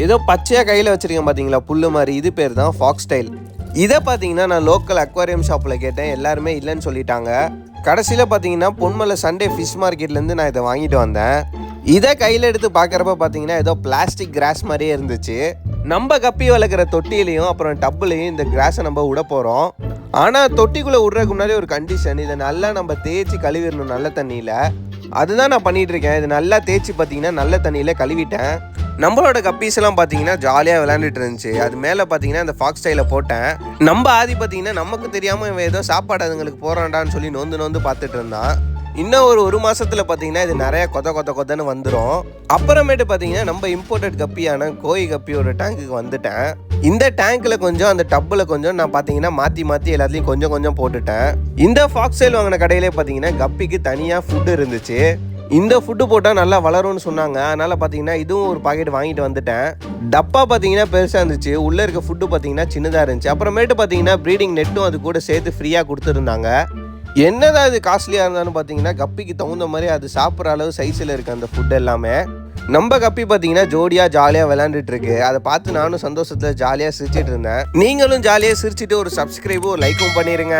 ஏதோ பச்சையாக கையில் வச்சுருக்கேன் பார்த்தீங்களா புல்லு மாதிரி, இது பேர் தான் ஃபாக்ஸ் டைல். இதை பார்த்தீங்கன்னா நான் லோக்கல் அக்வாரியம் ஷாப்பில் கேட்டேன், எல்லாருமே இல்லைன்னு சொல்லிட்டாங்க. கடைசியில் பார்த்தீங்கன்னா பொன்மலை சண்டே ஃபிஷ் மார்க்கெட்லேருந்து நான் இதை வாங்கிட்டு வந்தேன். இதை கையில் எடுத்து பார்க்குறப்ப பார்த்தீங்கன்னா ஏதோ பிளாஸ்டிக் கிராஸ் மாதிரியே இருந்துச்சு. நம்ம கப்பி வளர்க்குற தொட்டிலையும் அப்புறம் டப்புலையும் இந்த கிராஸை நம்ம விட போகிறோம். ஆனால் தொட்டிக்குள்ளே விட்றதுக்கு முன்னாடி ஒரு கண்டிஷன், இதை நல்லா நம்ம தேய்ச்சி கழுவிடணும் நல்ல தண்ணியில். அதுதான் நான் பண்ணிகிட்டு இருக்கேன். இது நல்லா தேய்ச்சி பார்த்தீங்கன்னா நல்ல தண்ணியில் கழுவிட்டேன். நம்மளோட கப்பீஸ் எல்லாம் பார்த்தீங்கன்னா ஜாலியாக விளையாண்டுட்டு இருந்துச்சு. அது மேலே பார்த்தீங்கன்னா இந்த ஃபாக்ஸ் டைலில் போட்டேன். நம்ம ஆதி பார்த்தீங்கன்னா நமக்கு தெரியாமல் ஏதோ சாப்பாடு அதுங்களுக்கு போகிறான்டான்னு சொல்லி நொந்து பார்த்துட்டு இருந்தான். இன்னும் ஒரு மாதத்தில் பார்த்தீங்கன்னா இது நிறைய கொதன்னு வந்துடும். அப்புறமேட்டு பார்த்தீங்கன்னா நம்ம இம்போர்ட்டட் கப்பியான கோய் கப்பியோட டேங்குக்கு வந்துட்டேன். இந்த டேங்க்கில் கொஞ்சம் அந்த டப்பில் கொஞ்சம் நான் பார்த்தீங்கன்னா மாற்றி எல்லாத்தையும் கொஞ்சம் போட்டுட்டேன். இந்த ஃபாக்ஸ் டைல் வாங்கின கடையிலே பார்த்தீங்கன்னா கப்பிக்கு தனியாக ஃபுட்டு இருந்துச்சு. இந்த ஃபுட்டு போட்டால் நல்லா வளரும்னு சொன்னாங்க. அதனால் பார்த்தீங்கன்னா இதுவும் ஒரு பாக்கெட் வாங்கிட்டு வந்துட்டேன். டப்பா பார்த்தீங்கன்னா பெருசாக இருந்துச்சு, உள்ளே இருக்க ஃபுட்டு பார்த்தீங்கன்னா சின்னதாக இருந்துச்சு. அப்புறமேட்டு பார்த்தீங்கன்னா ப்ரீடிங் நெட்டும் அது கூட சேர்த்து ஃப்ரீயாக கொடுத்துருந்தாங்க. என்னதான் இது காஸ்ட்லியாக இருந்தாலும் பார்த்தீங்கன்னா கப்பிக்கு தகுந்த மாதிரி அது சாப்பிட்ற அளவு சைஸில் இருக்குது அந்த ஃபுட் எல்லாமே. நம்ம கப்பி பார்த்தீங்கன்னா ஜோடியாக ஜாலியாக விளையாண்டுட்டு இருக்கு. அதை பார்த்து நானும் சந்தோஷத்தில் ஜாலியாக சிரிச்சிட்டு இருந்தேன். நீங்களும் ஜாலியாக சிரிச்சிட்டு ஒரு சப்ஸ்கிரைபும் ஒரு லைக்கும் பண்ணிடுங்க.